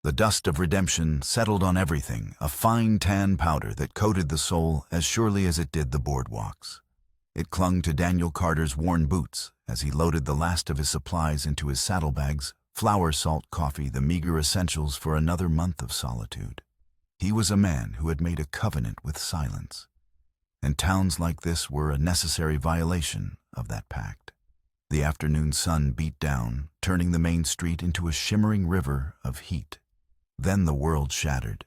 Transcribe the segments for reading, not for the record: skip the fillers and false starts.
The dust of redemption settled on everything, a fine tan powder that coated the soul as surely as it did the boardwalks. It clung to Daniel Carter's worn boots as he loaded the last of his supplies into his saddlebags, flour, salt, coffee, the meager essentials for another month of solitude. He was a man who had made a covenant with silence, and towns like this were a necessary violation of that pact. The afternoon sun beat down, turning the main street into a shimmering river of heat. Then the world shattered.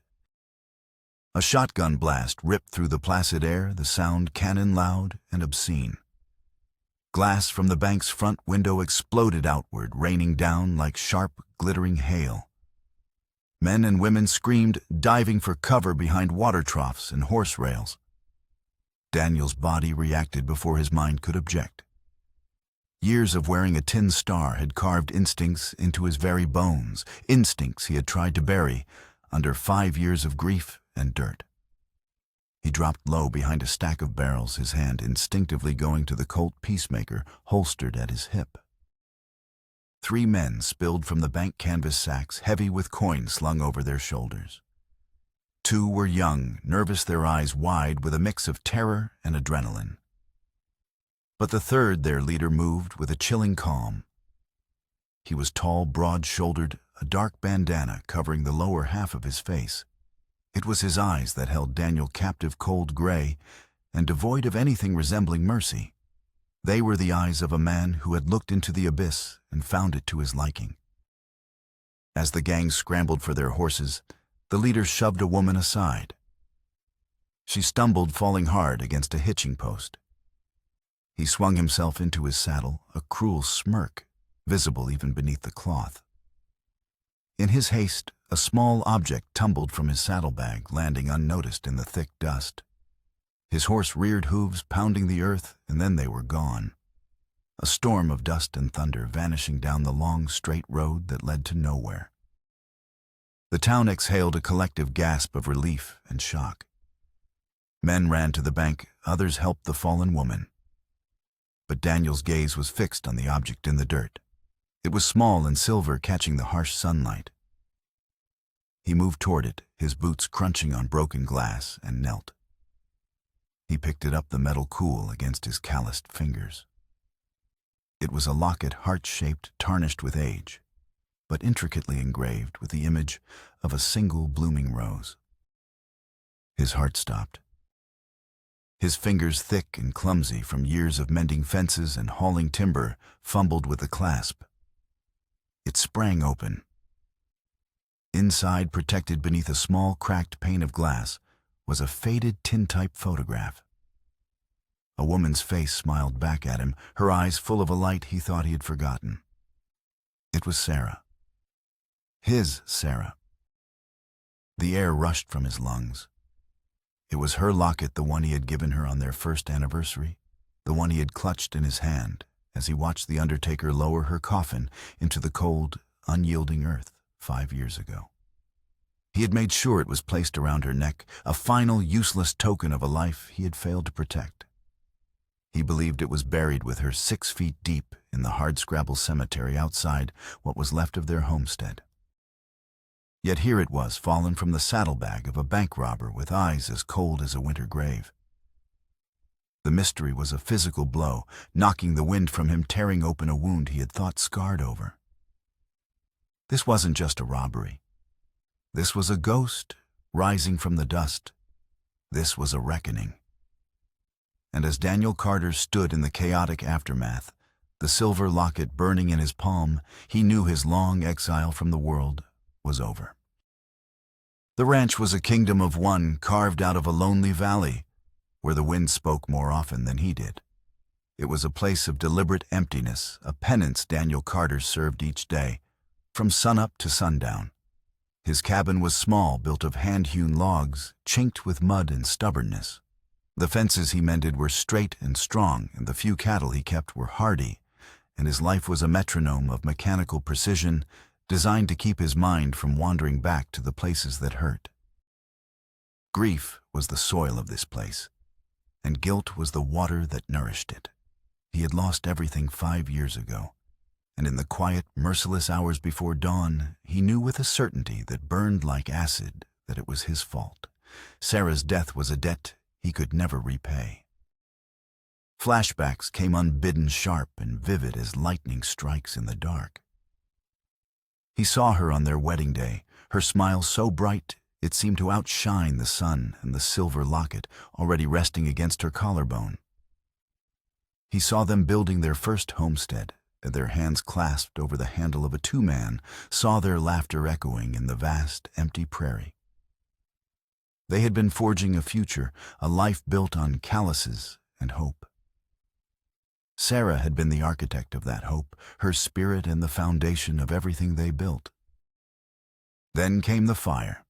A shotgun blast ripped through the placid air, the sound cannon loud and obscene. Glass from the bank's front window exploded outward, raining down like sharp, glittering hail. Men and women screamed, diving for cover behind water troughs and horse rails. Daniel's body reacted before his mind could object. Years of wearing a tin star had carved instincts into his very bones, instincts he had tried to bury under 5 years of grief and dirt. He dropped low behind a stack of barrels, his hand instinctively going to the Colt Peacemaker holstered at his hip. 3 men spilled from the bank canvas sacks, heavy with coin slung over their shoulders. 2 were young, nervous, their eyes wide with a mix of terror and adrenaline. But the third, their leader, moved with a chilling calm. He was tall, broad-shouldered, a dark bandana covering the lower half of his face. It was his eyes that held Daniel captive, cold gray, and devoid of anything resembling mercy. They were the eyes of a man who had looked into the abyss and found it to his liking. As the gang scrambled for their horses, the leader shoved a woman aside. She stumbled, falling hard against a hitching post. He swung himself into his saddle, a cruel smirk visible even beneath the cloth. In his haste, a small object tumbled from his saddlebag, landing unnoticed in the thick dust. His horse reared hooves, pounding the earth, and then they were gone. A storm of dust and thunder vanishing down the long, straight road that led to nowhere. The town exhaled a collective gasp of relief and shock. Men ran to the bank, others helped the fallen woman. But Daniel's gaze was fixed on the object in the dirt. It was small and silver, catching the harsh sunlight. He moved toward it, his boots crunching on broken glass, and knelt. He picked it up, the metal cool against his calloused fingers. It was a locket, heart-shaped, tarnished with age, but intricately engraved with the image of a single blooming rose. His heart stopped. His fingers, thick and clumsy from years of mending fences and hauling timber, fumbled with the clasp. It sprang open. Inside, protected beneath a small, cracked pane of glass, was a faded tintype photograph. A woman's face smiled back at him, her eyes full of a light he thought he had forgotten. It was Sarah. His Sarah. The air rushed from his lungs. It was her locket, the one he had given her on their first anniversary, the one he had clutched in his hand as he watched the undertaker lower her coffin into the cold, unyielding earth 5 years ago. He had made sure it was placed around her neck, a final, useless token of a life he had failed to protect. He believed it was buried with her 6 feet deep in the hardscrabble cemetery outside what was left of their homestead. Yet here it was, fallen from the saddlebag of a bank robber with eyes as cold as a winter grave. The mystery was a physical blow, knocking the wind from him, tearing open a wound he had thought scarred over. This wasn't just a robbery. This was a ghost rising from the dust. This was a reckoning. And as Daniel Carter stood in the chaotic aftermath, the silver locket burning in his palm, he knew his long exile from the world was over. The ranch was a kingdom of one, carved out of a lonely valley, where the wind spoke more often than he did. It was a place of deliberate emptiness, a penance Daniel Carter served each day, from sunup to sundown. His cabin was small, built of hand-hewn logs, chinked with mud and stubbornness. The fences he mended were straight and strong, and the few cattle he kept were hardy, and his life was a metronome of mechanical precision, designed to keep his mind from wandering back to the places that hurt. Grief was the soil of this place, and guilt was the water that nourished it. He had lost everything 5 years ago, and in the quiet, merciless hours before dawn, he knew with a certainty that burned like acid that it was his fault. Sarah's death was a debt he could never repay. Flashbacks came unbidden, sharp and vivid as lightning strikes in the dark. He saw her on their wedding day, her smile so bright it seemed to outshine the sun and the silver locket already resting against her collarbone. He saw them building their first homestead, their hands clasped over the handle of a two-man, saw their laughter echoing in the vast, empty prairie. They had been forging a future, a life built on calluses and hope. Sarah had been the architect of that hope, her spirit and the foundation of everything they built. Then came the fire.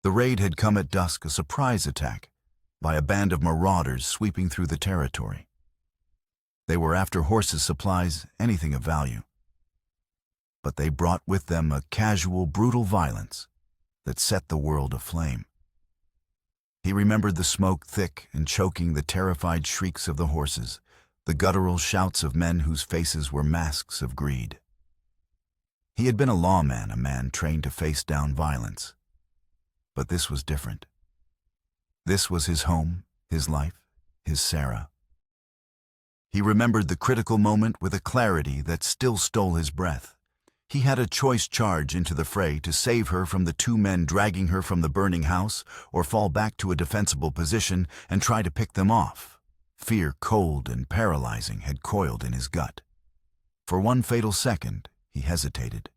The raid had come at dusk, a surprise attack, by a band of marauders sweeping through the territory. They were after horses, supplies, anything of value. But they brought with them a casual, brutal violence that set the world aflame. He remembered the smoke thick and choking, the terrified shrieks of the horses, the guttural shouts of men whose faces were masks of greed. He had been a lawman, a man trained to face down violence. But this was different. This was his home, his life, his Sarah. He remembered the critical moment with a clarity that still stole his breath. He had a choice: charge into the fray to save her from the two men dragging her from the burning house, or fall back to a defensible position and try to pick them off. Fear, cold and paralyzing, had coiled in his gut. For one fatal second, he hesitated.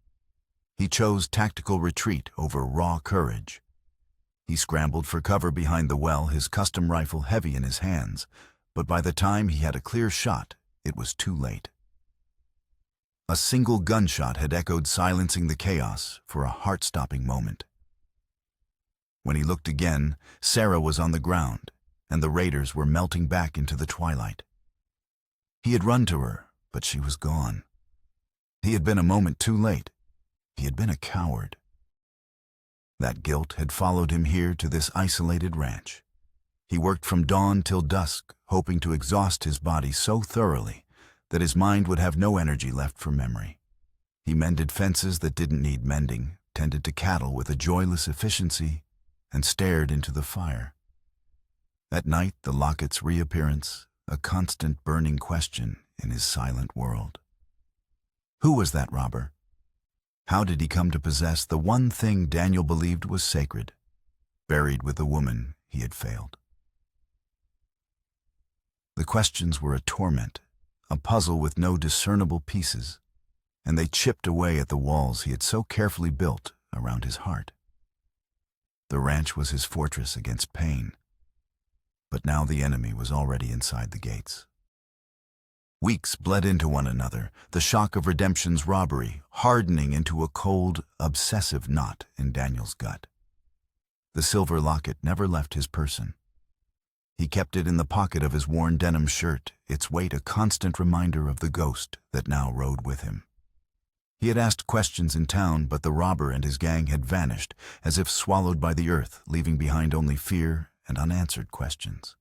He chose tactical retreat over raw courage. He scrambled for cover behind the well, his custom rifle heavy in his hands, but by the time he had a clear shot, it was too late. A single gunshot had echoed, silencing the chaos for a heart-stopping moment. When he looked again, Sarah was on the ground, and the raiders were melting back into the twilight. He had run to her, but she was gone. He had been a moment too late. He had been a coward. That guilt had followed him here to this isolated ranch. He worked from dawn till dusk, hoping to exhaust his body so thoroughly that his mind would have no energy left for memory. He mended fences that didn't need mending, tended to cattle with a joyless efficiency, and stared into the fire. At night, the locket's reappearance, a constant burning question in his silent world. Who was that robber? How did he come to possess the one thing Daniel believed was sacred, buried with the woman he had failed? The questions were a torment, a puzzle with no discernible pieces, and they chipped away at the walls he had so carefully built around his heart. The ranch was his fortress against pain, but now the enemy was already inside the gates. Weeks bled into one another, the shock of redemption's robbery hardening into a cold, obsessive knot in Daniel's gut. The silver locket never left his person. He kept it in the pocket of his worn denim shirt, its weight a constant reminder of the ghost that now rode with him. He had asked questions in town, but the robber and his gang had vanished, as if swallowed by the earth, leaving behind only fear and unanswered questions.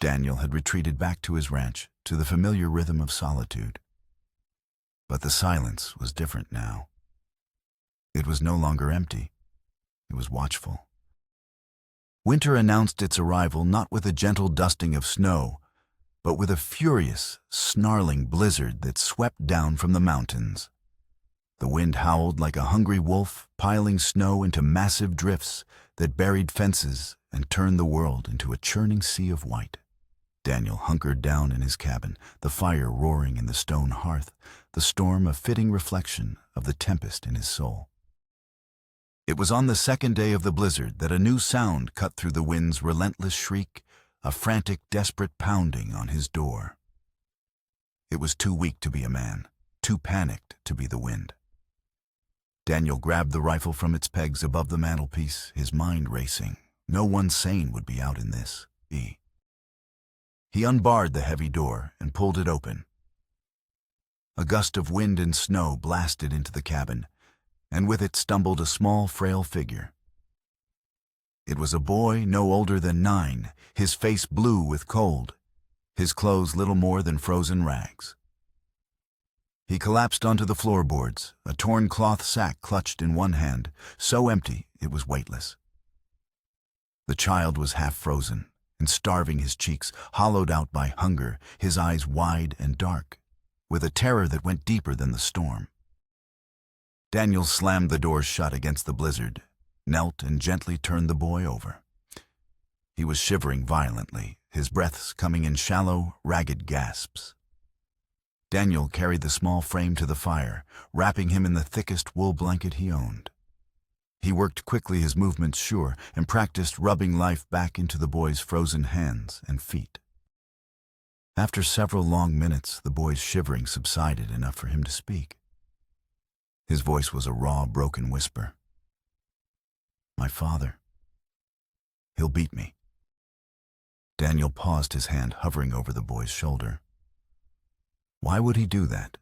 Daniel had retreated back to his ranch, to the familiar rhythm of solitude. But the silence was different now. It was no longer empty. It was watchful. Winter announced its arrival not with a gentle dusting of snow, but with a furious, snarling blizzard that swept down from the mountains. The wind howled like a hungry wolf, piling snow into massive drifts that buried fences and turned the world into a churning sea of white. Daniel hunkered down in his cabin, the fire roaring in the stone hearth, the storm a fitting reflection of the tempest in his soul. It was on the second day of the blizzard that a new sound cut through the wind's relentless shriek, a frantic, desperate pounding on his door. It was too weak to be a man, too panicked to be the wind. Daniel grabbed the rifle from its pegs above the mantelpiece, his mind racing. No one sane would be out in this. He unbarred the heavy door and pulled it open. A gust of wind and snow blasted into the cabin, and with it stumbled a small, frail figure. It was a boy no older than 9, his face blue with cold, his clothes little more than frozen rags. He collapsed onto the floorboards, a torn cloth sack clutched in one hand, so empty it was weightless. The child was half frozen and starving, his cheeks hollowed out by hunger, his eyes wide and dark, with a terror that went deeper than the storm. Daniel slammed the door shut against the blizzard, knelt and gently turned the boy over. He was shivering violently, his breaths coming in shallow, ragged gasps. Daniel carried the small frame to the fire, wrapping him in the thickest wool blanket he owned. He worked quickly, his movements sure, and practiced rubbing life back into the boy's frozen hands and feet. After several long minutes, the boy's shivering subsided enough for him to speak. His voice was a raw, broken whisper. "My father. He'll beat me." Daniel paused, his hand hovering over the boy's shoulder. Why would he do that?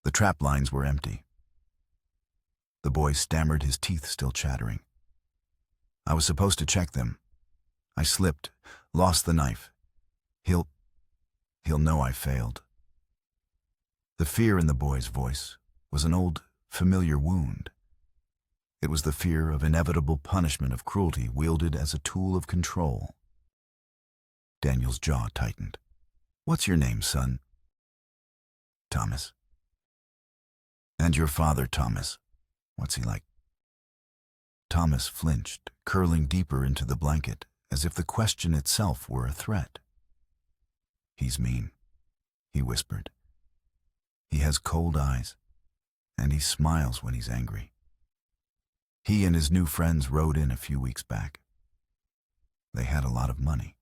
The trap lines were empty. The boy stammered, his teeth still chattering. "I was supposed to check them. I slipped, lost the knife. He'll know I failed." The fear in the boy's voice was an old, familiar wound. It was the fear of inevitable punishment, of cruelty wielded as a tool of control. Daniel's jaw tightened. "What's your name, son?" "Thomas." "And your father, Thomas. What's he like?" Thomas flinched, curling deeper into the blanket, as if the question itself were a threat. "He's mean," he whispered. "He has cold eyes, and he smiles when he's angry. He and his new friends rode in a few weeks back. They had a lot of money."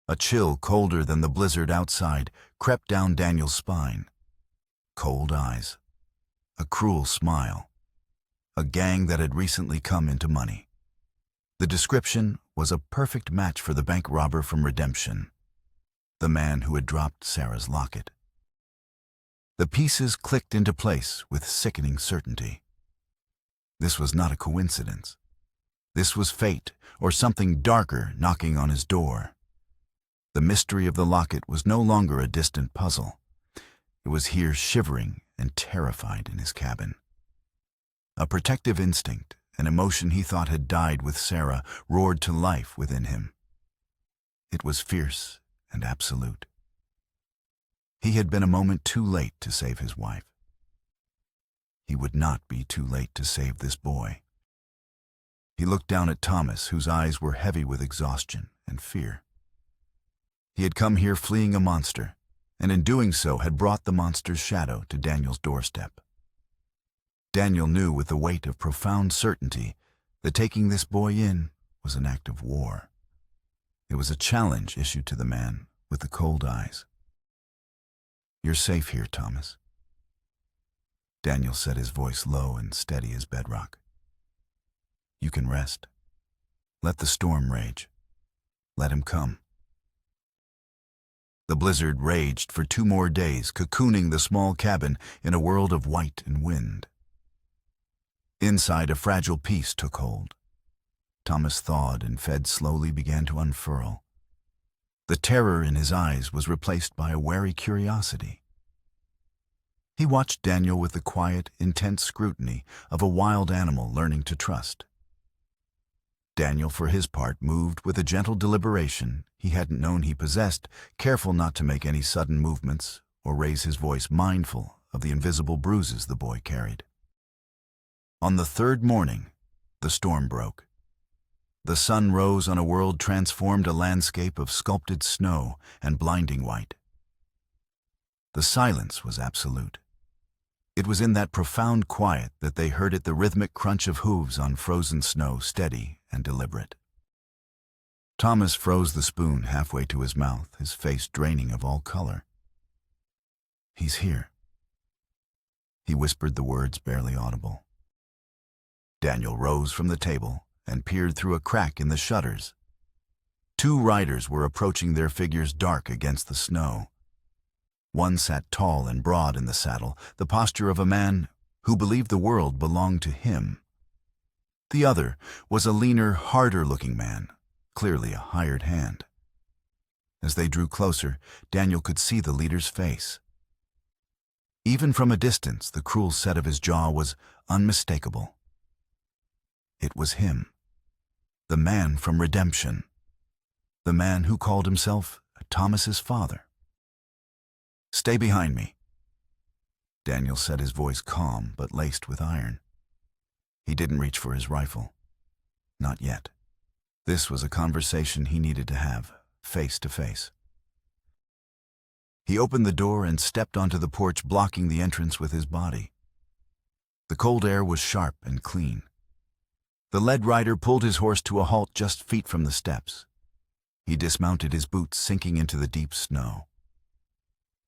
A chill, colder than the blizzard outside, crept down Daniel's spine. Cold eyes. A cruel smile. A gang that had recently come into money. The description was a perfect match for the bank robber from Redemption, the man who had dropped Sarah's locket. The pieces clicked into place with sickening certainty. This was not a coincidence. This was fate, or something darker knocking on his door. The mystery of the locket was no longer a distant puzzle. It was here, shivering and terrified in his cabin. A protective instinct, an emotion he thought had died with Sarah, roared to life within him. It was fierce and absolute. He had been a moment too late to save his wife. He would not be too late to save this boy. He looked down at Thomas, whose eyes were heavy with exhaustion and fear. He had come here fleeing a monster, and in doing so had brought the monster's shadow to Daniel's doorstep. Daniel knew with the weight of profound certainty that taking this boy in was an act of war. It was a challenge issued to the man with the cold eyes. "You're safe here, Thomas." Daniel said, his voice low and steady as bedrock. "You can rest. Let the storm rage. Let him come." The blizzard raged for 2 more days, cocooning the small cabin in a world of white and wind. Inside, a fragile peace took hold. Thomas thawed and fed slowly began to unfurl. The terror in his eyes was replaced by a wary curiosity. He watched Daniel with the quiet, intense scrutiny of a wild animal learning to trust. Daniel, for his part, moved with a gentle deliberation he hadn't known he possessed, careful not to make any sudden movements or raise his voice, mindful of the invisible bruises the boy carried. On the 3rd morning, the storm broke. The sun rose on a world transformed, a landscape of sculpted snow and blinding white. The silence was absolute. It was in that profound quiet that they heard it, the rhythmic crunch of hooves on frozen snow, steady and deliberate. Thomas froze the spoon halfway to his mouth, his face draining of all color. "He's here." He whispered the words barely audible. Daniel rose from the table and peered through a crack in the shutters. 2 riders were approaching, their figures dark against the snow. One sat tall and broad in the saddle, the posture of a man who believed the world belonged to him. The other was a leaner, harder-looking man, clearly a hired hand. As they drew closer, Daniel could see the leader's face. Even from a distance, the cruel set of his jaw was unmistakable. It was him, the man from Redemption, the man who called himself Thomas's father. "Stay behind me." Daniel said, his voice calm but laced with iron. He didn't reach for his rifle. Not yet. This was a conversation he needed to have, face to face. He opened the door and stepped onto the porch, blocking the entrance with his body. The cold air was sharp and clean. The lead rider pulled his horse to a halt just feet from the steps. He dismounted, his boots sinking into the deep snow.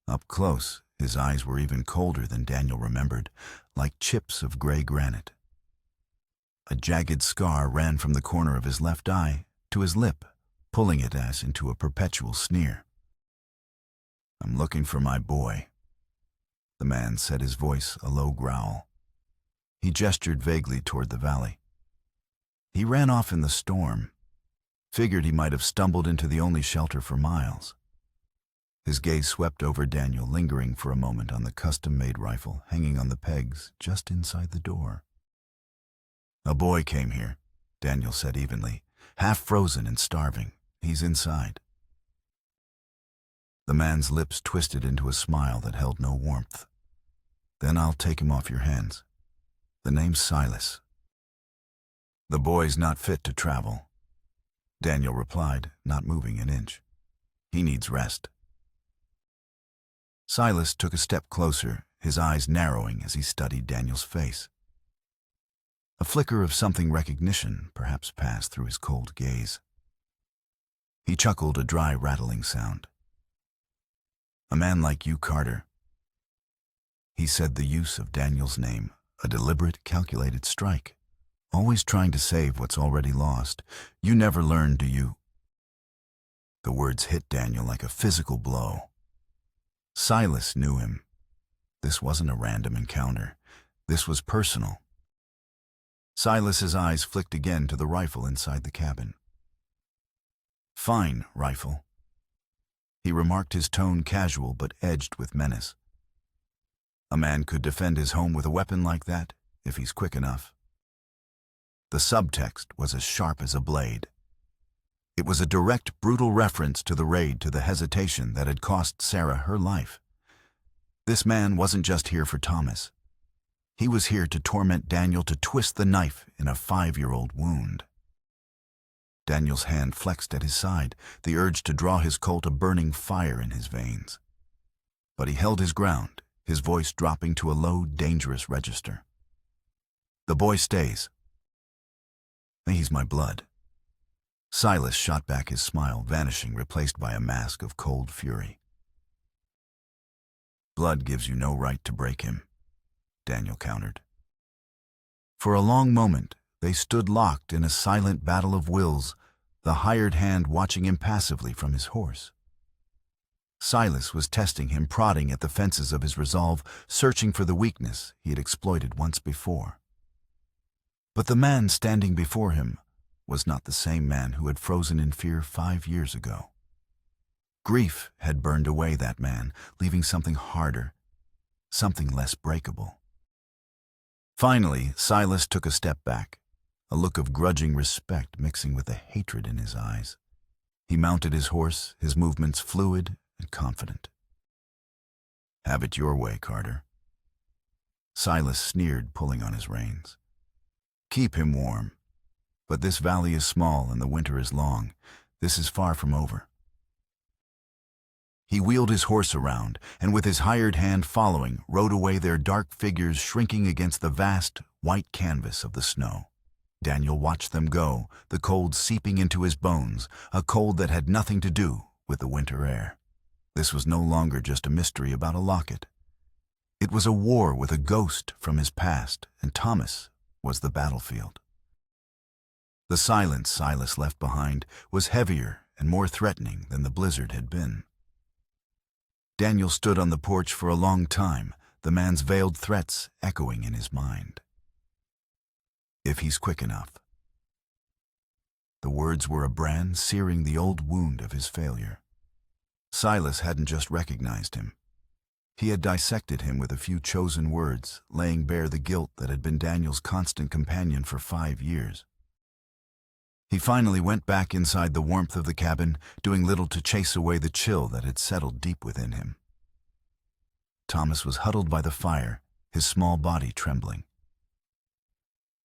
Up close, his eyes were even colder than Daniel remembered, like chips of gray granite. A jagged scar ran from the corner of his left eye to his lip, pulling it as into a perpetual sneer. "I'm looking for my boy," the man said, his voice a low growl. He gestured vaguely toward the valley. He ran off in the storm. Figured he might have stumbled into the only shelter for miles. His gaze swept over Daniel, lingering for a moment on the custom-made rifle hanging on the pegs just inside the door. "A boy came here," Daniel said evenly, "half frozen and starving. He's inside." The man's lips twisted into a smile that held no warmth. "Then I'll take him off your hands. The name's Silas." "The boy's not fit to travel," Daniel replied, not moving an inch. "He needs rest." Silas took a step closer, his eyes narrowing as he studied Daniel's face. A flicker of something recognition perhaps passed through his cold gaze. He chuckled, a dry, rattling sound. "A man like you, Carter." He said, the use of Daniel's name, a deliberate, calculated strike. Always trying to save what's already lost. "You never learn, do you?" The words hit Daniel like a physical blow. Silas knew him. This wasn't a random encounter. This was personal. Silas's eyes flicked again to the rifle inside the cabin. "Fine rifle," he remarked, his tone casual but edged with menace. "A man could defend his home with a weapon like that, if he's quick enough." The subtext was as sharp as a blade. It was a direct, brutal reference to the raid, to the hesitation that had cost Sarah her life. This man wasn't just here for Thomas. He was here to torment Daniel, to twist the knife in a 5-year-old wound. Daniel's hand flexed at his side, the urge to draw his Colt a burning fire in his veins. But he held his ground, his voice dropping to a low, dangerous register. "The boy stays. He's my blood." Silas shot back, his smile vanishing, replaced by a mask of cold fury. "Blood gives you no right to break him," Daniel countered. For a long moment, they stood locked in a silent battle of wills, the hired hand watching impassively from his horse. Silas was testing him, prodding at the fences of his resolve, searching for the weakness he had exploited once before. But the man standing before him was not the same man who had frozen in fear 5 years ago. Grief had burned away that man, leaving something harder, something less breakable. Finally, Silas took a step back, a look of grudging respect mixing with the hatred in his eyes. He mounted his horse, his movements fluid and confident. "Have it your way, Carter." Silas sneered, pulling on his reins. "Keep him warm. But this valley is small and the winter is long. This is far from over." He wheeled his horse around, and with his hired hand following, rode away, their dark figures shrinking against the vast, white canvas of the snow. Daniel watched them go, the cold seeping into his bones, a cold that had nothing to do with the winter air. This was no longer just a mystery about a locket. It was a war with a ghost from his past, and Thomas was the battlefield. The silence Silas left behind was heavier and more threatening than the blizzard had been. Daniel stood on the porch for a long time, the man's veiled threats echoing in his mind. "If he's quick enough." The words were a brand searing the old wound of his failure. Silas hadn't just recognized him. He had dissected him with a few chosen words, laying bare the guilt that had been Daniel's constant companion for 5 years. He finally went back inside the warmth of the cabin, doing little to chase away the chill that had settled deep within him. Thomas was huddled by the fire, his small body trembling.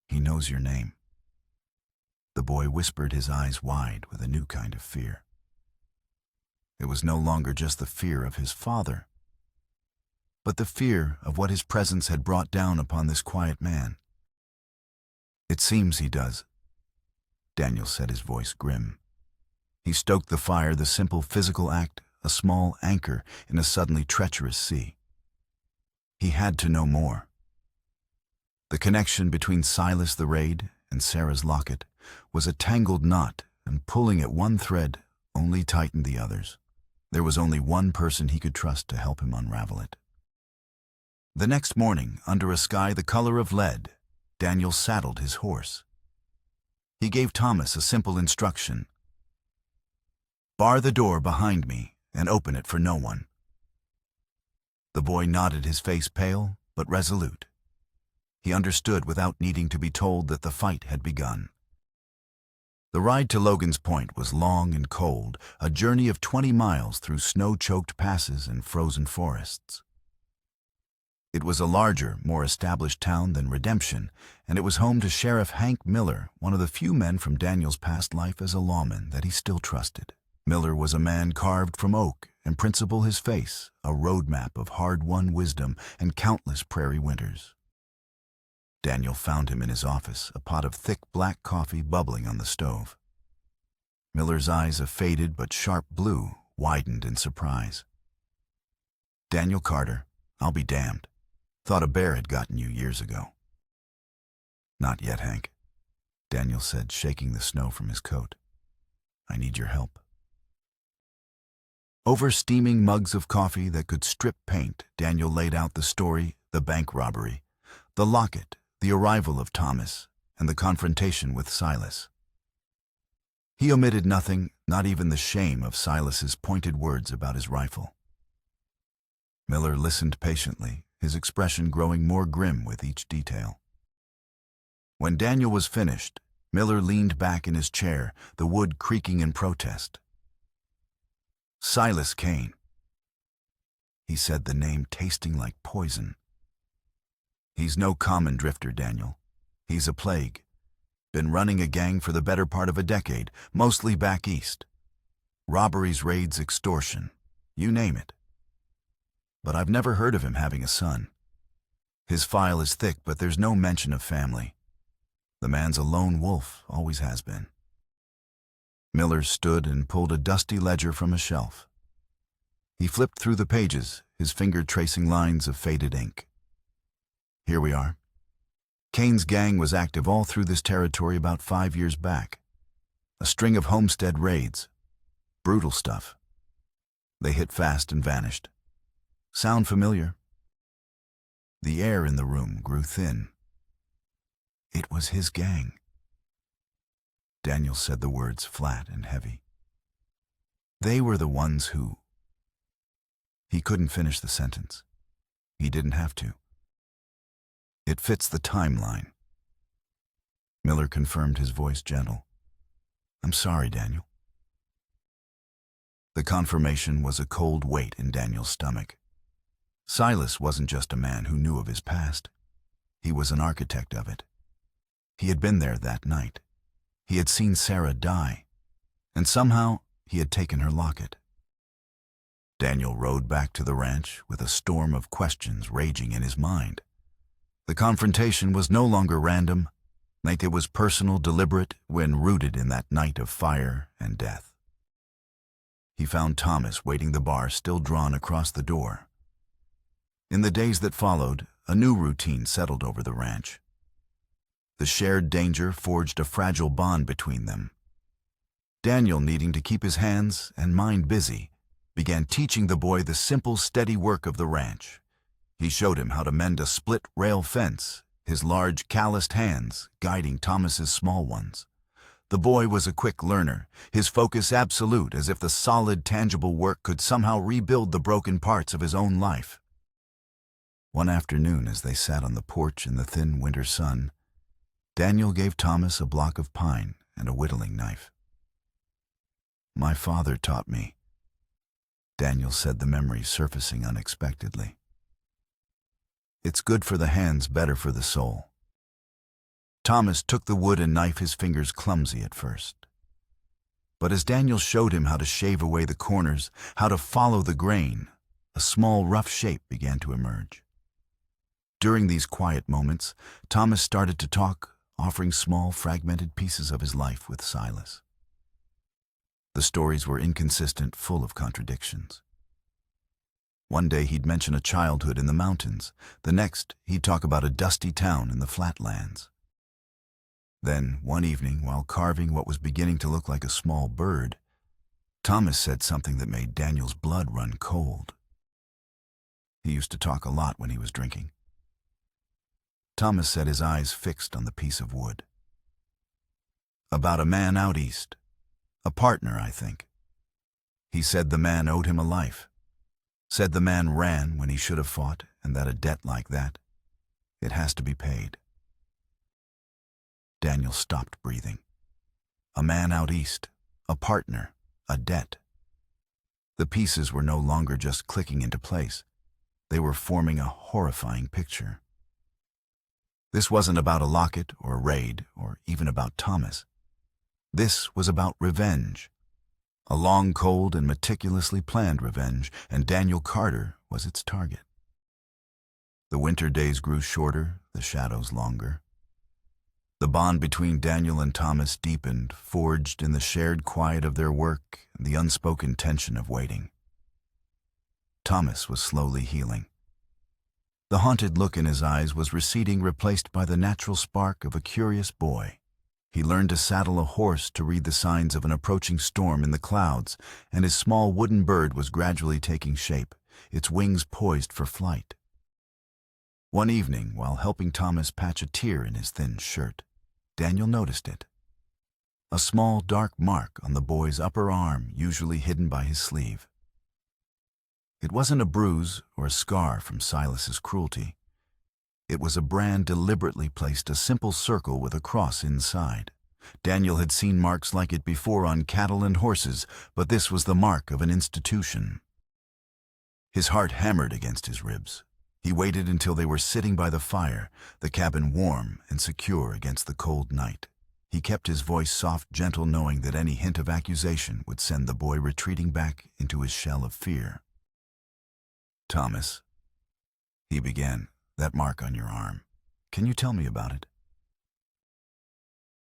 "He knows your name." The boy whispered, his eyes wide with a new kind of fear. It was no longer just the fear of his father, but the fear of what his presence had brought down upon this quiet man. "It seems he does," Daniel said, his voice grim. He stoked the fire, the simple physical act, a small anchor in a suddenly treacherous sea. He had to know more. The connection between Silas the Raid and Sarah's locket was a tangled knot, and pulling at one thread only tightened the others. There was only one person he could trust to help him unravel it. The next morning, under a sky the color of lead, Daniel saddled his horse. He gave Thomas a simple instruction: "Bar the door behind me and open it for no one." The boy nodded, his face pale but resolute. He understood without needing to be told that the fight had begun. The ride to Logan's Point was long and cold, a journey of 20 miles through snow-choked passes and frozen forests. It was a larger, more established town than Redemption, and it was home to Sheriff Hank Miller, one of the few men from Daniel's past life as a lawman that he still trusted. Miller was a man carved from oak, and principle his face, a roadmap of hard-won wisdom and countless prairie winters. Daniel found him in his office, a pot of thick black coffee bubbling on the stove. Miller's eyes, a faded but sharp blue, widened in surprise. "Daniel Carter, I'll be damned. Thought a bear had gotten you years ago." "Not yet, Hank," Daniel said, shaking the snow from his coat. "I need your help." Over steaming mugs of coffee that could strip paint, Daniel laid out the story, the bank robbery, the locket, the arrival of Thomas, and the confrontation with Silas. He omitted nothing, not even the shame of Silas's pointed words about his rifle. Miller listened patiently, his expression growing more grim with each detail. When Daniel was finished, Miller leaned back in his chair, the wood creaking in protest. "Silas Kane." He said the name tasting like poison. "He's no common drifter, Daniel. He's a plague. Been running a gang for the better part of a decade, mostly back east. Robberies, raids, extortion, you name it. But I've never heard of him having a son. His file is thick, but there's no mention of family. The man's a lone wolf, always has been." Miller stood and pulled a dusty ledger from a shelf. He flipped through the pages, his finger tracing lines of faded ink. "Here we are. Kane's gang was active all through this territory about 5 years back. A string of homestead raids. Brutal stuff. They hit fast and vanished. Sound familiar?" The air in the room grew thin. It was his gang. Daniel said the words flat and heavy. They were the ones who... He couldn't finish the sentence. He didn't have to. "It fits the timeline." Miller confirmed, his voice gentle. "I'm sorry, Daniel." The confirmation was a cold weight in Daniel's stomach. Silas wasn't just a man who knew of his past. He was an architect of it. He had been there that night. He had seen Sarah die, and somehow he had taken her locket. Daniel rode back to the ranch with a storm of questions raging in his mind. The confrontation was no longer random. It was personal, deliberate, when rooted in that night of fire and death. He found Thomas waiting the bar, still drawn across the door. In the days that followed, a new routine settled over the ranch. The shared danger forged a fragile bond between them. Daniel, needing to keep his hands and mind busy, began teaching the boy the simple, steady work of the ranch. He showed him how to mend a split rail fence, his large, calloused hands guiding Thomas's small ones. The boy was a quick learner, his focus absolute, as if the solid, tangible work could somehow rebuild the broken parts of his own life. One afternoon, as they sat on the porch in the thin winter sun, Daniel gave Thomas a block of pine and a whittling knife. "My father taught me," Daniel said, the memory surfacing unexpectedly. "It's good for the hands, better for the soul." Thomas took the wood and knife, his fingers clumsy at first. But as Daniel showed him how to shave away the corners, how to follow the grain, a small, rough shape began to emerge. During these quiet moments, Thomas started to talk, offering small, fragmented pieces of his life with Silas. The stories were inconsistent, full of contradictions. One day he'd mention a childhood in the mountains. The next, he'd talk about a dusty town in the flatlands. Then, one evening, while carving what was beginning to look like a small bird, Thomas said something that made Daniel's blood run cold. He used to talk a lot when he was drinking. Thomas said, his eyes fixed on the piece of wood. "About a man out east. A partner, I think. He said the man owed him a life. Said the man ran when he should have fought, and that a debt like that, it has to be paid." Daniel stopped breathing. A man out east, a partner, a debt. The pieces were no longer just clicking into place. They were forming a horrifying picture. This wasn't about a locket or a raid or even about Thomas. This was about revenge. A long, cold, and meticulously planned revenge, and Daniel Carter was its target. The winter days grew shorter, the shadows longer. The bond between Daniel and Thomas deepened, forged in the shared quiet of their work and the unspoken tension of waiting. Thomas was slowly healing. The haunted look in his eyes was receding, replaced by the natural spark of a curious boy. He learned to saddle a horse, to read the signs of an approaching storm in the clouds, and his small wooden bird was gradually taking shape, its wings poised for flight. One evening, while helping Thomas patch a tear in his thin shirt, Daniel noticed it. A small, dark mark on the boy's upper arm, usually hidden by his sleeve. It wasn't a bruise or a scar from Silas's cruelty. It was a brand deliberately placed, a simple circle with a cross inside. Daniel had seen marks like it before on cattle and horses, but this was the mark of an institution. His heart hammered against his ribs. He waited until they were sitting by the fire, the cabin warm and secure against the cold night. He kept his voice soft, gentle, knowing that any hint of accusation would send the boy retreating back into his shell of fear. "Thomas," he began, "that mark on your arm. Can you tell me about it?"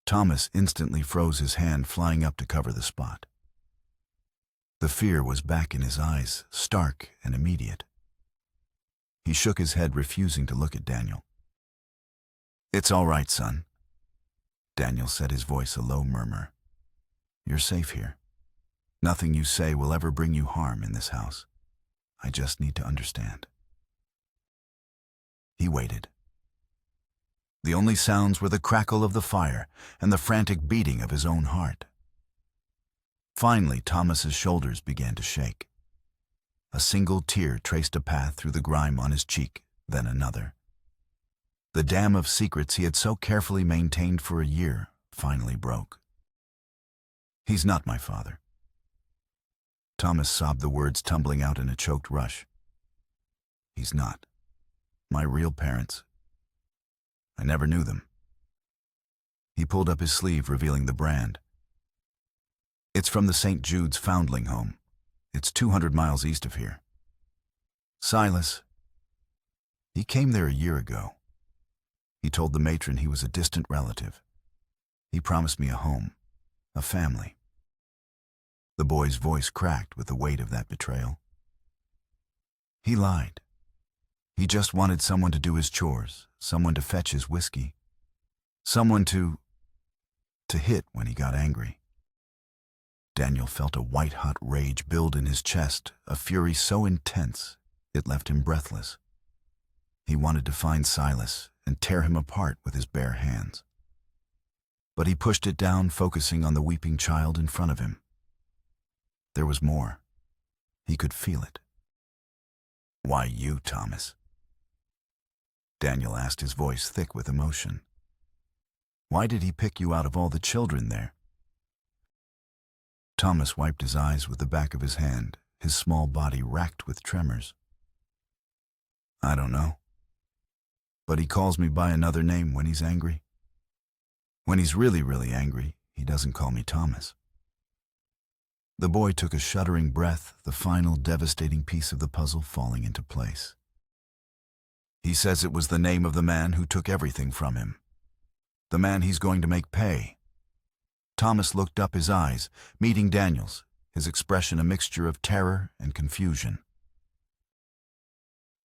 Thomas instantly froze, his hand flying up to cover the spot. The fear was back in his eyes, stark and immediate. He shook his head, refusing to look at Daniel. "It's all right, son," Daniel said, his voice a low murmur. "You're safe here. Nothing you say will ever bring you harm in this house. I just need to understand." He waited. The only sounds were the crackle of the fire and the frantic beating of his own heart. Finally, Thomas's shoulders began to shake. A single tear traced a path through the grime on his cheek, then another. The dam of secrets he had so carefully maintained for a year finally broke. "He's not my father." Thomas sobbed, the words tumbling out in a choked rush. "He's not. My real parents. I never knew them." He pulled up his sleeve, revealing the brand. "It's from the St. Jude's foundling home. It's 200 miles east of here. Silas, he came there a year ago. He told the matron he was a distant relative. He promised me a home, a family." The boy's voice cracked with the weight of that betrayal. "He lied. He just wanted someone to do his chores, someone to fetch his whiskey, someone to hit when he got angry." Daniel felt a white-hot rage build in his chest, a fury so intense it left him breathless. He wanted to find Silas and tear him apart with his bare hands. But he pushed it down, focusing on the weeping child in front of him. There was more. He could feel it. "Why you, Thomas?" Daniel asked, his voice thick with emotion. "Why did he pick you out of all the children there?" Thomas wiped his eyes with the back of his hand, his small body racked with tremors. "I don't know. But he calls me by another name when he's angry. When he's really, really angry, he doesn't call me Thomas." The boy took a shuddering breath, the final devastating piece of the puzzle falling into place. "He says it was the name of the man who took everything from him. The man he's going to make pay." Thomas looked up, his eyes meeting Daniel's, his expression a mixture of terror and confusion.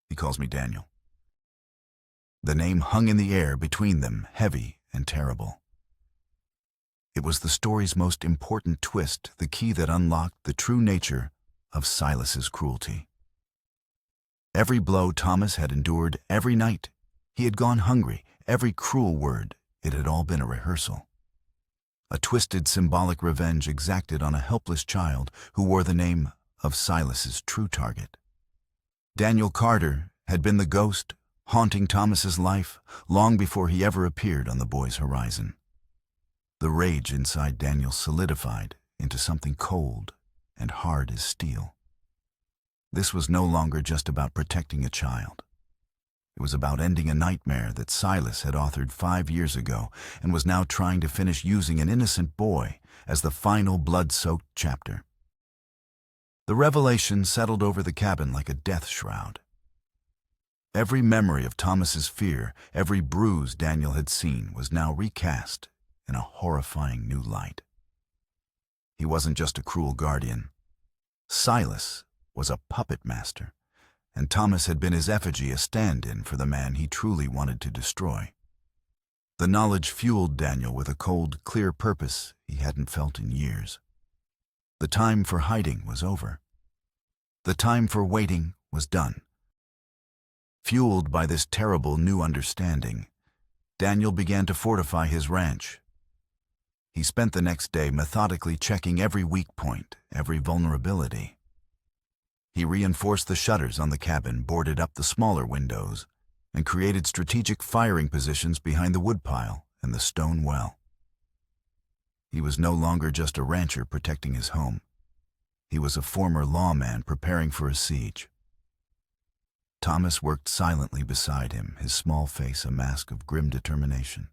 "He calls me Daniel." The name hung in the air between them, heavy and terrible. It was the story's most important twist, the key that unlocked the true nature of Silas's cruelty. Every blow Thomas had endured, every night he had gone hungry, every cruel word, it had all been a rehearsal. A twisted symbolic revenge exacted on a helpless child who wore the name of Silas's true target. Daniel Carter had been the ghost haunting Thomas's life long before he ever appeared on the boy's horizon. The rage inside Daniel solidified into something cold and hard as steel. This was no longer just about protecting a child. It was about ending a nightmare that Silas had authored 5 years ago and was now trying to finish using an innocent boy as the final blood-soaked chapter. The revelation settled over the cabin like a death shroud. Every memory of Thomas's fear, every bruise Daniel had seen was now recast in a horrifying new light. He wasn't just a cruel guardian. Silas was a puppet master, and Thomas had been his effigy, a stand-in for the man he truly wanted to destroy. The knowledge fueled Daniel with a cold, clear purpose he hadn't felt in years. The time for hiding was over. The time for waiting was done. Fueled by this terrible new understanding, Daniel began to fortify his ranch. He spent the next day methodically checking every weak point, every vulnerability. He reinforced the shutters on the cabin, boarded up the smaller windows, and created strategic firing positions behind the woodpile and the stone well. He was no longer just a rancher protecting his home. He was a former lawman preparing for a siege. Thomas worked silently beside him, his small face a mask of grim determination.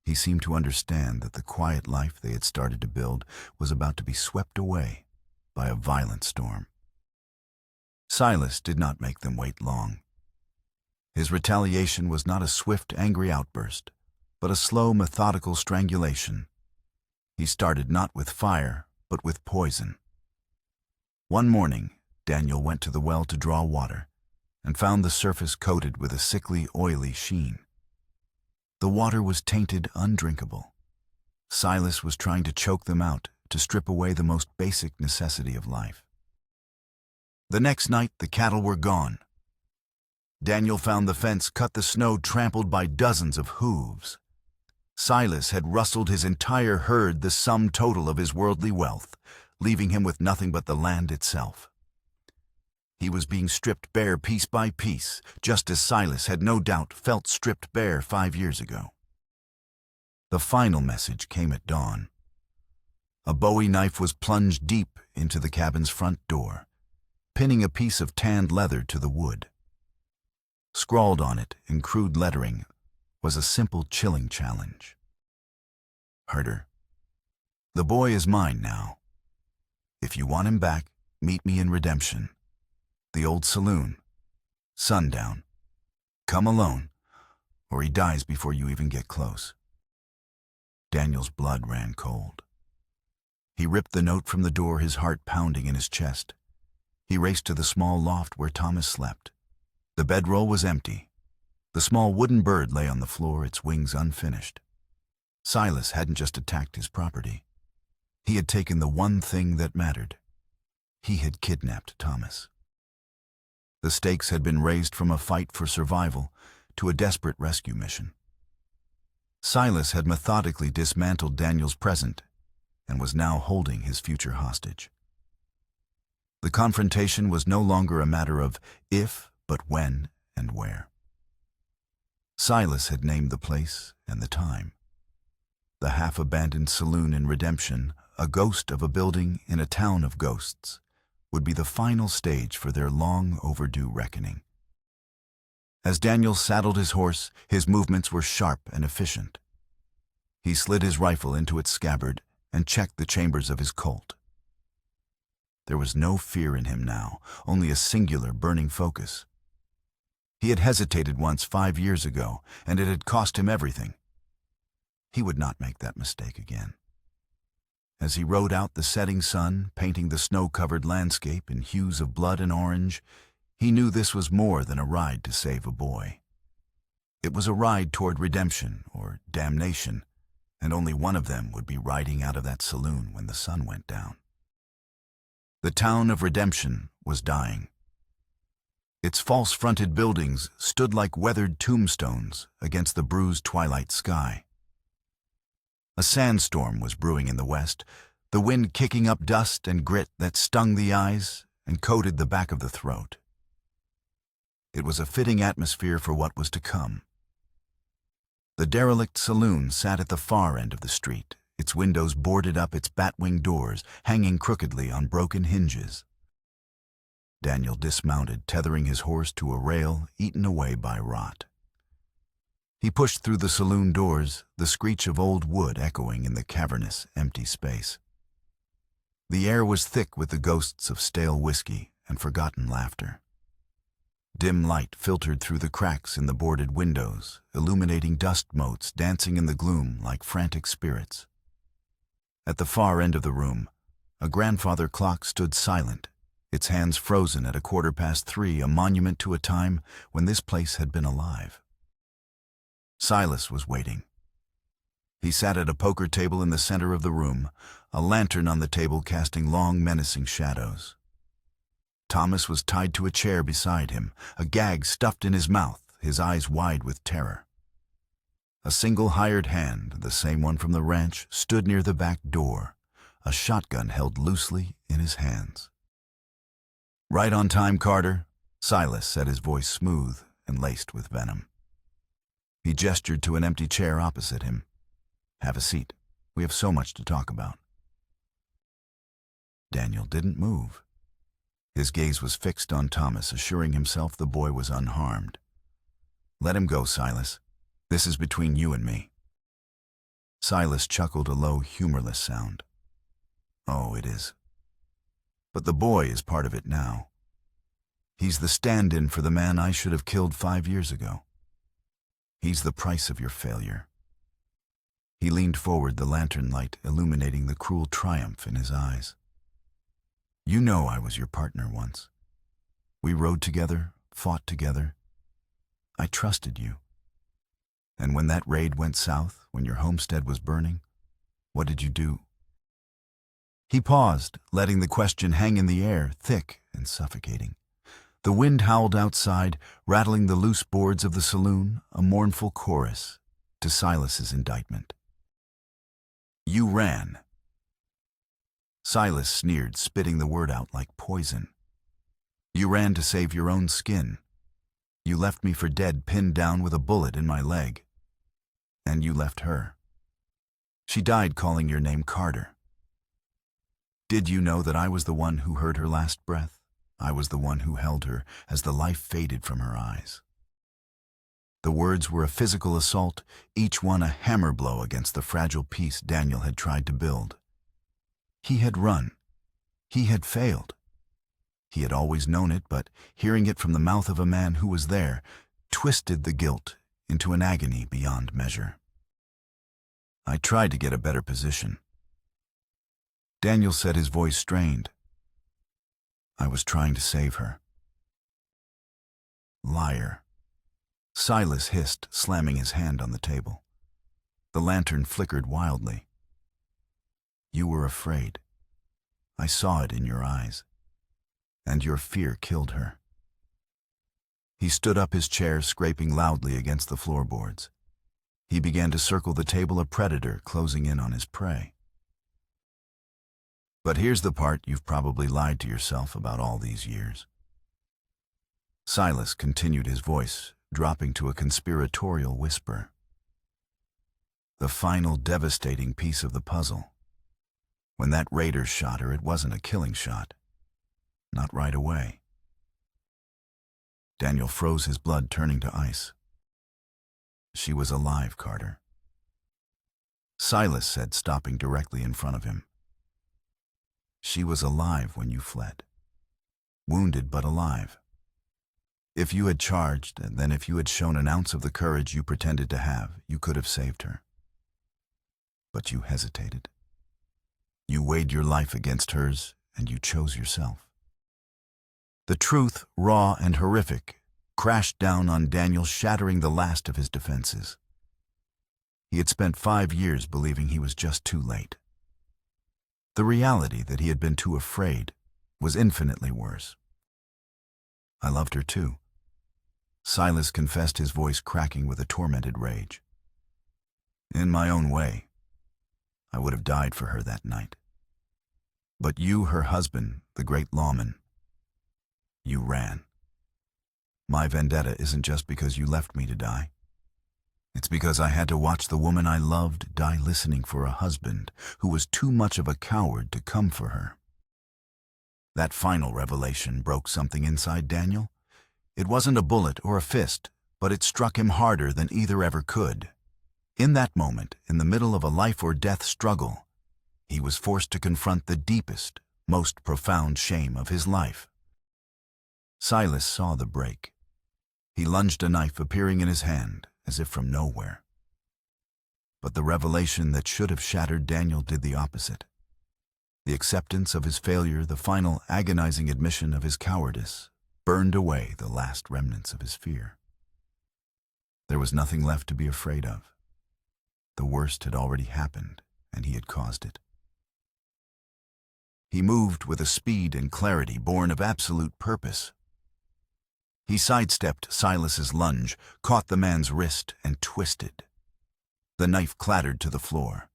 He seemed to understand that the quiet life they had started to build was about to be swept away by a violent storm. Silas did not make them wait long. His retaliation was not a swift, angry outburst, but a slow, methodical strangulation. He started not with fire, but with poison. One morning, Daniel went to the well to draw water and found the surface coated with a sickly, oily sheen. The water was tainted, undrinkable. Silas was trying to choke them out, to strip away the most basic necessity of life. The next night, the cattle were gone. Daniel found the fence cut, the snow trampled by dozens of hooves. Silas had rustled his entire herd, the sum total of his worldly wealth, leaving him with nothing but the land itself. He was being stripped bare piece by piece, just as Silas had no doubt felt stripped bare 5 years ago. The final message came at dawn. A Bowie knife was plunged deep into the cabin's front door, pinning a piece of tanned leather to the wood. Scrawled on it in crude lettering was a simple, chilling challenge. "Herder, the boy is mine now. If you want him back, meet me in Redemption. The old saloon. Sundown. Come alone, or he dies before you even get close." Daniel's blood ran cold. He ripped the note from the door, his heart pounding in his chest. He raced to the small loft where Thomas slept. The bedroll was empty. The small wooden bird lay on the floor, its wings unfinished. Silas hadn't just attacked his property. He had taken the one thing that mattered. He had kidnapped Thomas. The stakes had been raised from a fight for survival to a desperate rescue mission. Silas had methodically dismantled Daniel's present and was now holding his future hostage. The confrontation was no longer a matter of if, but when and where. Silas had named the place and the time. The half-abandoned saloon in Redemption, a ghost of a building in a town of ghosts, would be the final stage for their long-overdue reckoning. As Daniel saddled his horse, his movements were sharp and efficient. He slid his rifle into its scabbard and checked the chambers of his Colt. There was no fear in him now, only a singular burning focus. He had hesitated once 5 years ago, and it had cost him everything. He would not make that mistake again. As he rode out the setting sun, painting the snow-covered landscape in hues of blood and orange, he knew this was more than a ride to save a boy. It was a ride toward redemption or damnation, and only one of them would be riding out of that saloon when the sun went down. The town of Redemption was dying. Its false-fronted buildings stood like weathered tombstones against the bruised twilight sky. A sandstorm was brewing in the west, the wind kicking up dust and grit that stung the eyes and coated the back of the throat. It was a fitting atmosphere for what was to come. The derelict saloon sat at the far end of the street, its windows boarded up, its bat-wing doors hanging crookedly on broken hinges. Daniel dismounted, tethering his horse to a rail eaten away by rot. He pushed through the saloon doors, the screech of old wood echoing in the cavernous, empty space. The air was thick with the ghosts of stale whiskey and forgotten laughter. Dim light filtered through the cracks in the boarded windows, illuminating dust motes dancing in the gloom like frantic spirits. At the far end of the room, a grandfather clock stood silent, its hands frozen at 3:15, a monument to a time when this place had been alive. Silas was waiting. He sat at a poker table in the center of the room, a lantern on the table casting long, menacing shadows. Thomas was tied to a chair beside him, a gag stuffed in his mouth, his eyes wide with terror. A single hired hand, the same one from the ranch, stood near the back door, a shotgun held loosely in his hands. "Right on time, Carter," Silas said, his voice smooth and laced with venom. He gestured to an empty chair opposite him. "Have a seat. We have so much to talk about." Daniel didn't move. His gaze was fixed on Thomas, assuring himself the boy was unharmed. "Let him go, Silas. This is between you and me." Silas chuckled, a low, humorless sound. "Oh, it is. But the boy is part of it now. He's the stand-in for the man I should have killed 5 years ago. He's the price of your failure." He leaned forward, the lantern light illuminating the cruel triumph in his eyes. "You know I was your partner once. We rode together, fought together. I trusted you. And when that raid went south, when your homestead was burning, what did you do?" He paused, letting the question hang in the air, thick and suffocating. The wind howled outside, rattling the loose boards of the saloon, a mournful chorus to Silas's indictment. "You ran." Silas sneered, spitting the word out like poison. "You ran to save your own skin. You left me for dead, pinned down with a bullet in my leg. And you left her. She died calling your name Carter. Did you know that I was the one who heard her last breath? I was the one who held her as the life faded from her eyes." The words were a physical assault, each one a hammer blow against the fragile peace Daniel had tried to build. He had run. He had failed. He had always known it, but hearing it from the mouth of a man who was there twisted the guilt into an agony beyond measure. "I tried to get a better position." Daniel said, his voice strained. "I was trying to save her." "Liar," Silas hissed, slamming his hand on the table. The lantern flickered wildly. "You were afraid. I saw it in your eyes. And your fear killed her." He stood up, his chair scraping loudly against the floorboards. He began to circle the table, a predator closing in on his prey. "But here's the part you've probably lied to yourself about all these years." Silas continued, his voice dropping to a conspiratorial whisper. The final devastating piece of the puzzle. When that raider shot her, it wasn't a killing shot. Not right away. Daniel froze, his blood turning to ice. She was alive, Carter. Silas said, stopping directly in front of him. She was alive when you fled. Wounded but alive. If you had charged, and then if you had shown an ounce of the courage you pretended to have, you could have saved her. But you hesitated. You weighed your life against hers, and you chose yourself. The truth, raw and horrific, crashed down on Daniel, shattering the last of his defenses. He had spent 5 years believing he was just too late. The reality that he had been too afraid was infinitely worse. I loved her too. Silas confessed, his voice cracking with a tormented rage. In my own way, I would have died for her that night. But you, her husband, the great lawman, you ran. My vendetta isn't just because you left me to die. It's because I had to watch the woman I loved die listening for a husband who was too much of a coward to come for her. That final revelation broke something inside Daniel. It wasn't a bullet or a fist, but it struck him harder than either ever could. In that moment, in the middle of a life-or-death struggle, he was forced to confront the deepest, most profound shame of his life. Silas saw the break. He lunged, a knife appearing in his hand, as if from nowhere. But the revelation that should have shattered Daniel did the opposite. The acceptance of his failure, the final agonizing admission of his cowardice, burned away the last remnants of his fear. There was nothing left to be afraid of. The worst had already happened, and he had caused it. He moved with a speed and clarity born of absolute purpose. He sidestepped Silas's lunge, caught the man's wrist, and twisted. The knife clattered to the floor.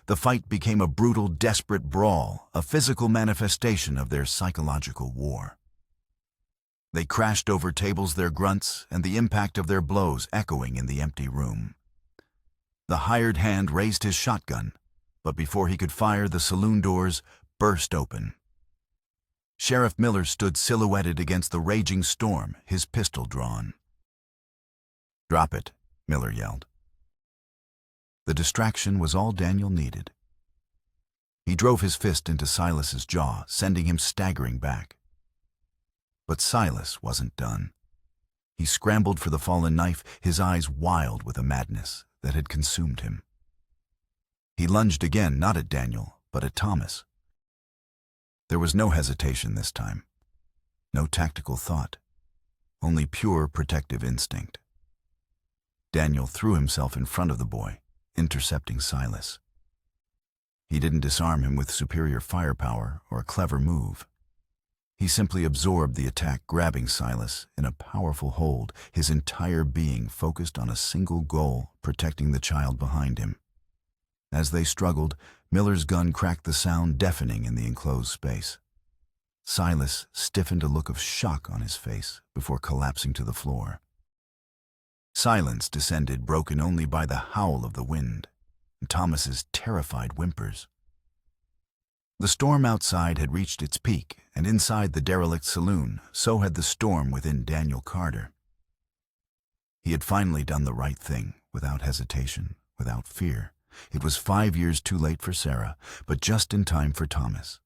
The fight became a brutal, desperate brawl, a physical manifestation of their psychological war. They crashed over tables, their grunts and the impact of their blows echoing in the empty room. The hired hand raised his shotgun, but before he could fire, the saloon doors burst open. Sheriff Miller stood silhouetted against the raging storm, his pistol drawn. "Drop it," Miller yelled. The distraction was all Daniel needed. He drove his fist into Silas's jaw, sending him staggering back. But Silas wasn't done. He scrambled for the fallen knife, his eyes wild with a madness that had consumed him. He lunged again, not at Daniel, but at Thomas. There was no hesitation this time, no tactical thought, only pure protective instinct. Daniel threw himself in front of the boy, intercepting Silas. He didn't disarm him with superior firepower or a clever move. He simply absorbed the attack, grabbing Silas in a powerful hold, his entire being focused on a single goal, protecting the child behind him. As they struggled, Miller's gun cracked the sound, deafening in the enclosed space. Silas stiffened, a look of shock on his face before collapsing to the floor. Silence descended, broken only by the howl of the wind and Thomas's terrified whimpers. The storm outside had reached its peak, and inside the derelict saloon, so had the storm within Daniel Carter. He had finally done the right thing, without hesitation, without fear. It was 5 years too late for Sarah, but just in time for Thomas.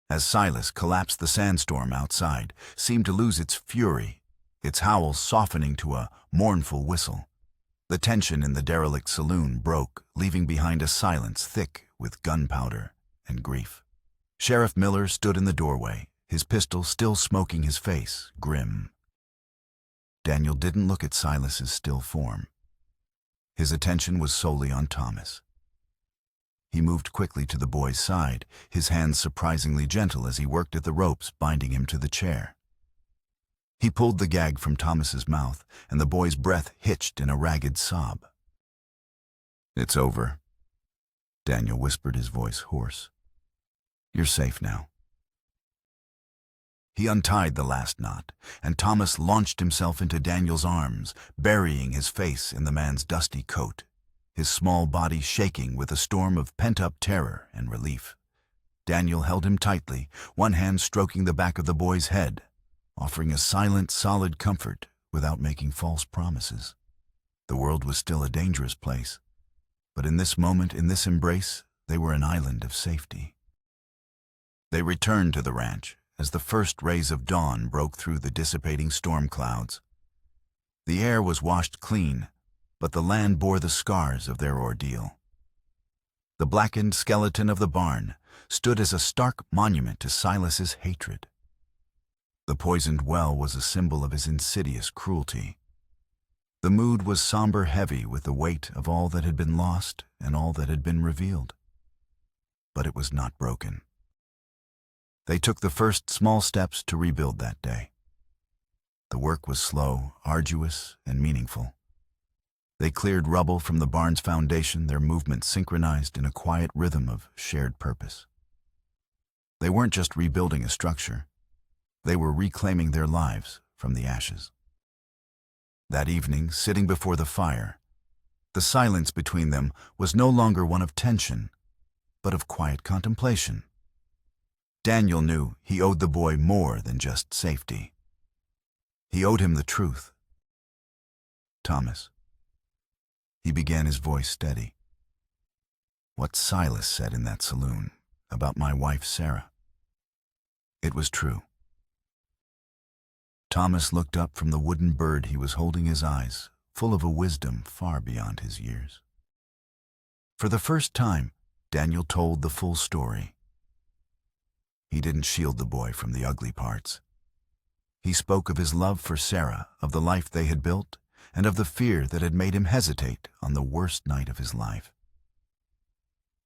As Silas collapsed, the sandstorm outside seemed to lose its fury, its howl softening to a mournful whistle. The tension in the derelict saloon broke, leaving behind a silence thick with gunpowder and grief. Sheriff Miller stood in the doorway, his pistol still smoking his face, grim. Daniel didn't look at Silas's still form. His attention was solely on Thomas. He moved quickly to the boy's side, his hands surprisingly gentle as he worked at the ropes binding him to the chair. He pulled the gag from Thomas's mouth, and the boy's breath hitched in a ragged sob. "It's over," Daniel whispered, his voice hoarse. "You're safe now." He untied the last knot, and Thomas launched himself into Daniel's arms, burying his face in the man's dusty coat, his small body shaking with a storm of pent-up terror and relief. Daniel held him tightly, one hand stroking the back of the boy's head, offering a silent, solid comfort without making false promises. The world was still a dangerous place, but in this moment, in this embrace, they were an island of safety. They returned to the ranch as the first rays of dawn broke through the dissipating storm clouds. The air was washed clean, but the land bore the scars of their ordeal. The blackened skeleton of the barn stood as a stark monument to Silas's hatred. The poisoned well was a symbol of his insidious cruelty. The mood was somber, heavy with the weight of all that had been lost and all that had been revealed. But it was not broken. They took the first small steps to rebuild that day. The work was slow, arduous, and meaningful. They cleared rubble from the barn's foundation, their movements synchronized in a quiet rhythm of shared purpose. They weren't just rebuilding a structure. They were reclaiming their lives from the ashes. That evening, sitting before the fire, the silence between them was no longer one of tension, but of quiet contemplation. Daniel knew he owed the boy more than just safety. He owed him the truth. Thomas. He began, his voice steady. What Silas said in that saloon about my wife Sarah. It was true. Thomas looked up from the wooden bird he was holding, his eyes full of a wisdom far beyond his years. For the first time, Daniel told the full story. He didn't shield the boy from the ugly parts. He spoke of his love for Sarah, of the life they had built, and of the fear that had made him hesitate on the worst night of his life.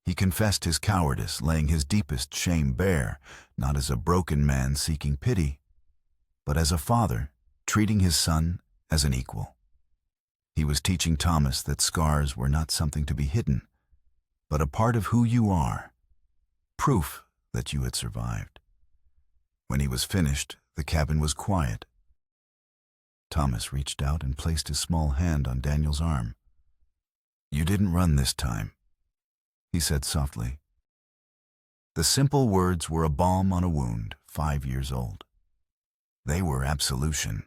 He confessed his cowardice, laying his deepest shame bare, not as a broken man seeking pity, but as a father treating his son as an equal. He was teaching Thomas that scars were not something to be hidden, but a part of who you are, proof that you had survived. When he was finished, the cabin was quiet. Thomas reached out and placed his small hand on Daniel's arm. "You didn't run this time," he said softly. The simple words were a balm on a wound 5 years old. They were absolution.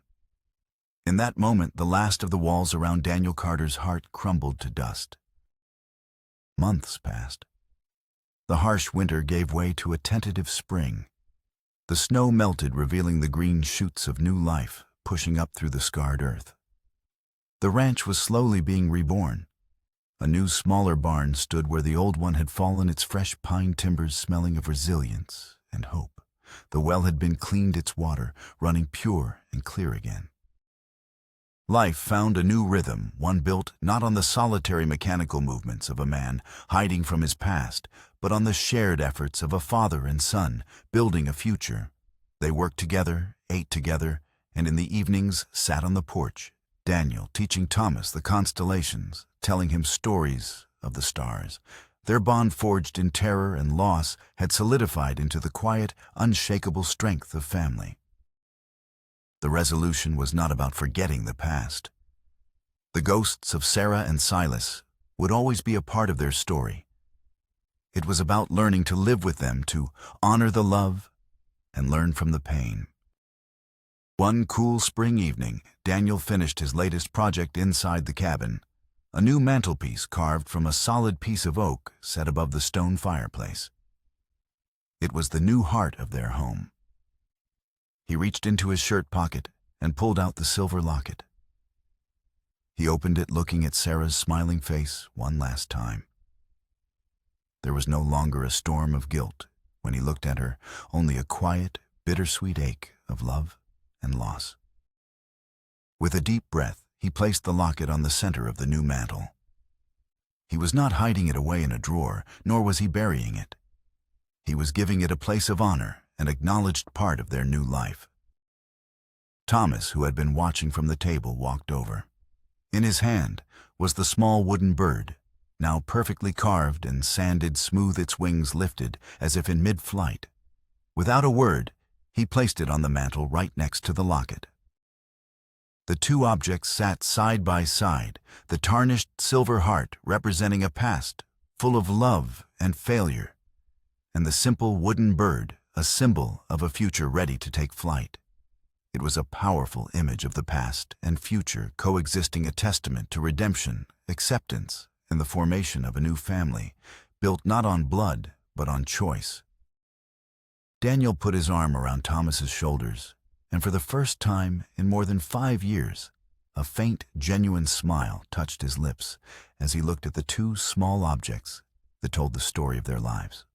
In that moment, the last of the walls around Daniel Carter's heart crumbled to dust. Months passed. The harsh winter gave way to a tentative spring. The snow melted, revealing the green shoots of new life pushing up through the scarred earth. The ranch was slowly being reborn. A new, smaller barn stood where the old one had fallen, its fresh pine timbers smelling of resilience and hope. The well had been cleaned, its water running pure and clear again. Life found a new rhythm, one built not on the solitary mechanical movements of a man hiding from his past, but on the shared efforts of a father and son building a future. They worked together, ate together, and in the evenings sat on the porch, Daniel teaching Thomas the constellations, telling him stories of the stars. Their bond, forged in terror and loss, had solidified into the quiet, unshakable strength of family. The resolution was not about forgetting the past. The ghosts of Sarah and Silas would always be a part of their story. It was about learning to live with them, to honor the love and learn from the pain. One cool spring evening, Daniel finished his latest project inside the cabin, a new mantelpiece carved from a solid piece of oak set above the stone fireplace. It was the new heart of their home. He reached into his shirt pocket and pulled out the silver locket. He opened it, looking at Sarah's smiling face one last time. There was no longer a storm of guilt when he looked at her, only a quiet, bittersweet ache of love and loss. With a deep breath, he placed the locket on the center of the new mantel. He was not hiding it away in a drawer, nor was he burying it. He was giving it a place of honor, an acknowledged part of their new life. Thomas, who had been watching from the table, walked over. In his hand was the small wooden bird, now perfectly carved and sanded, smooth, its wings lifted as if in mid-flight. Without a word, He placed it on the mantel right next to the locket. The two objects sat side by side, the tarnished silver heart representing a past full of love and failure, and the simple wooden bird, a symbol of a future ready to take flight. It was a powerful image of the past and future coexisting, a testament to redemption, acceptance, and the formation of a new family, built not on blood, but on choice. Daniel put his arm around Thomas's shoulders, and for the first time in more than 5 years, a faint, genuine smile touched his lips as he looked at the two small objects that told the story of their lives.